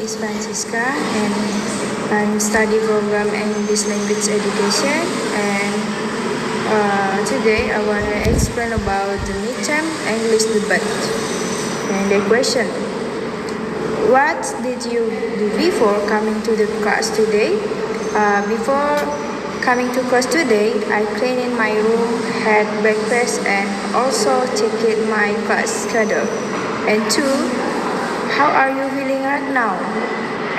is Francisca and I'm study program English language education and today I want to explain about the midterm English debate. And the question, what did you do before coming to the class today? Before coming to class today, I cleaned my room, had breakfast and also checked my class schedule. And two, how are you feeling right now?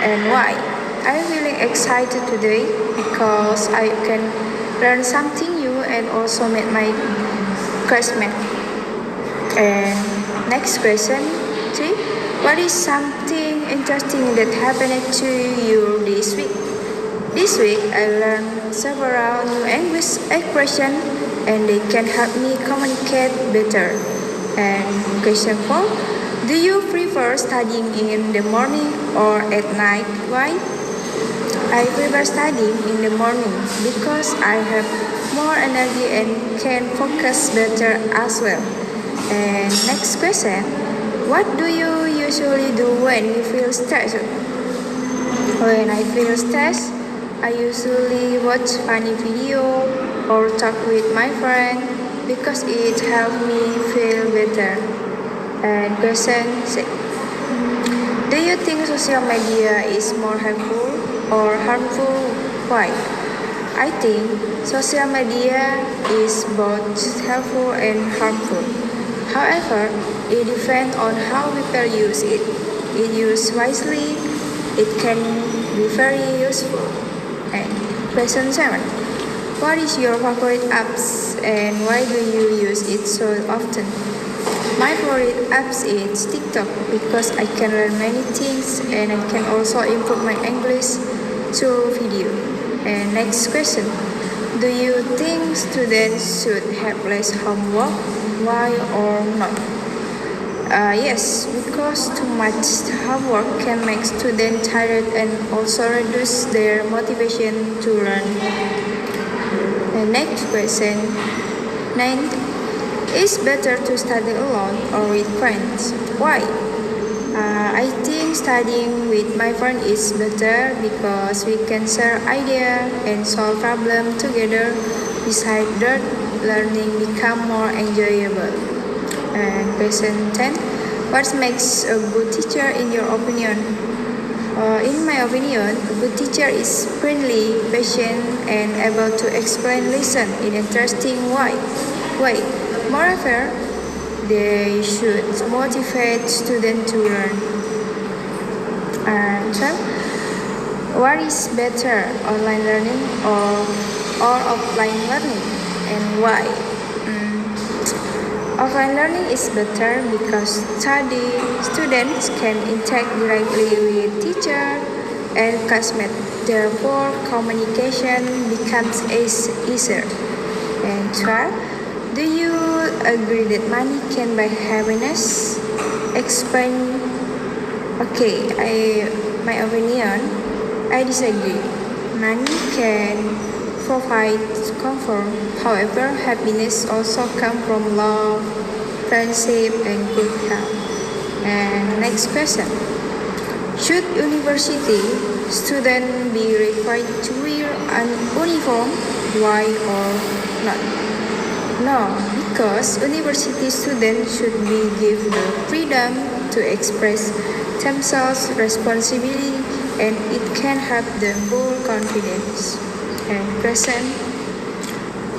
And why? I'm feeling excited today because I can learn something new and also meet my classmates. And next question, three, what is something interesting that happened to you this week? This week I learned several new English expressions and they can help me communicate better. And question 4, do you prefer studying in the morning or at night? Why? I prefer studying in the morning because I have more energy and can focus better as well. And next question, what do you usually do when you feel stressed? When I feel stressed, I usually watch funny video or talk with my friend because it helps me feel better. And question 6. Do you think social media is more helpful or harmful? Why? I think social media is both helpful and harmful. However, it depends on how people use it. If used wisely, it can be very useful. And question 7. What is your favorite apps and why do you use it so often? My favorite apps is TikTok because I can learn many things and I can also improve my English through video. And next question. Do you think students should have less homework? Why or not? Yes, because too much homework can make students tired and also reduce their motivation to learn. The next question, 9. Is better to study alone or with friends? Why? I think studying with my friend is better because we can share ideas and solve problems together. Besides that, learning become more enjoyable. And question 10. What makes a good teacher in your opinion? In my opinion, a good teacher is friendly, patient, and able to explain lesson in interesting way. Moreover, they should motivate students to learn. And so, what is better, online learning or offline learning, and why? Offline learning is better because students can interact directly with teacher and classmates. Therefore, communication becomes easier. And 12. Do you agree that money can buy happiness? Explain. My opinion, I disagree. Money can provide comfort. However, happiness also comes from love, friendship, and good health. And next question. Should university students be required to wear an uniform? Why or not? No, because university students should be given the freedom to express themselves responsibly and it can help them build confidence. And question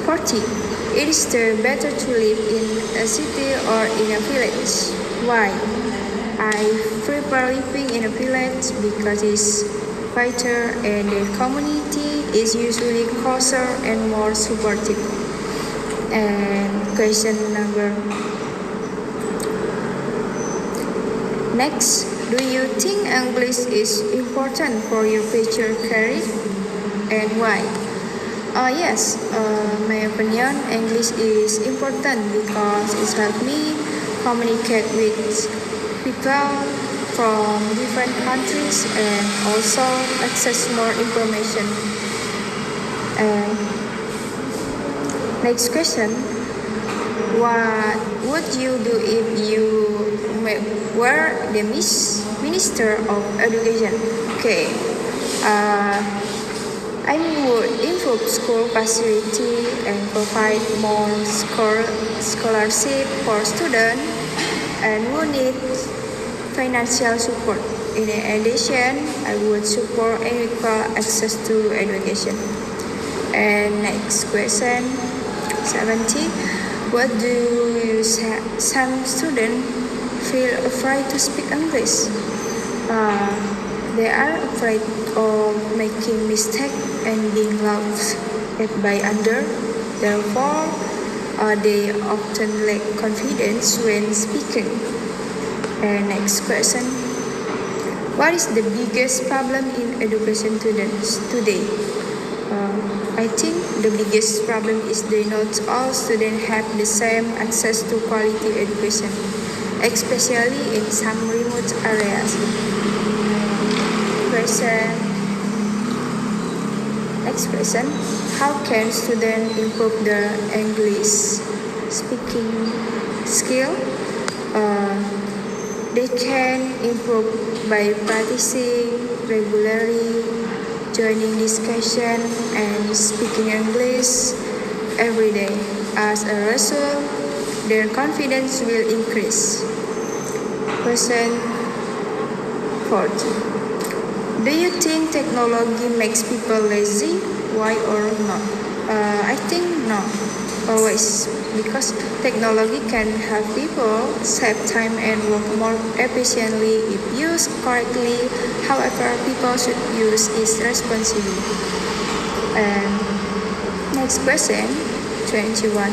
40. It is better to live in a city or in a village. Why? I prefer living in a village because it's quieter and the community is usually closer and more supportive. And question number next, do you think English is important for your future career and why? Yes, my opinion, English is important because it helps me communicate with people from different countries and also access more information. And next question, what would you do if you were the Miss Minister of Education. Okay. I would improve school facility and provide more scholarship for students and who need financial support. In addition, I would support equal access to education. And next question, 70. What do you say? Some students feel afraid to speak English. They are afraid of making mistakes and being laughed at by others. Therefore, they often lack confidence when speaking. And next question. What is the biggest problem in education today? I think the biggest problem is that not all students have the same access to quality education, especially in some remote areas. Next question. How can students improve their English speaking skill? They can improve by practicing regularly, joining discussion, and speaking English every day. As a result, their confidence will increase. Question 4. Do you think technology makes people lazy? Why or not? I think no, always, because technology can help people save time and work more efficiently if used correctly. However, people should use it responsibly. And next question, 21.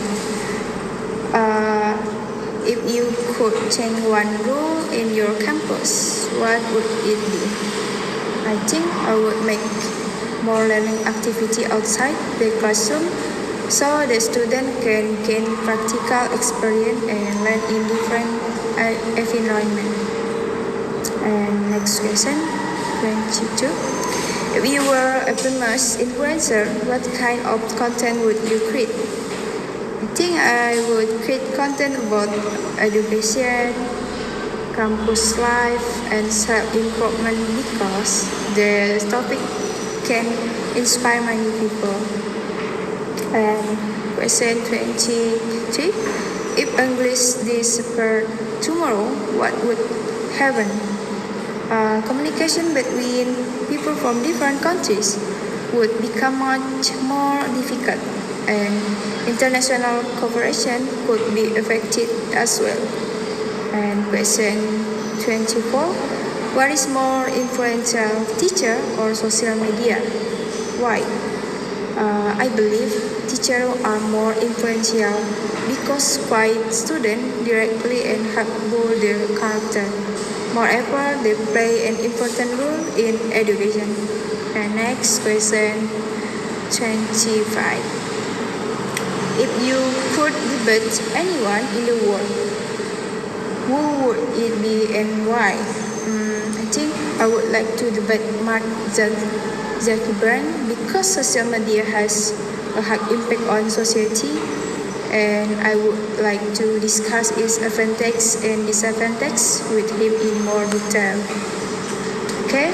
If you could change one rule in your campus, what would it be? I think I would make more learning activity outside the classroom so the student can gain practical experience and learn in different environment. And next question, 22. If you were a famous influencer, what kind of content would you create? I think I would create content about education, campus life, and self-improvement because the topic can inspire many people. And question 23. If English disappeared tomorrow, what would happen? Communication between people from different countries would become much more difficult, and international cooperation could be affected as well. And question 24. What is more influential, teacher or social media? Why? I believe teachers are more influential because guide students directly and help build their character. Moreover, they play an important role in education. And next question, 25. If you could debate anyone in the world, who would it be and why? I think I would like to debate Mark Zuckerberg because social media has a high impact on society, and I would like to discuss its advantages and disadvantages with him in more detail. Okay?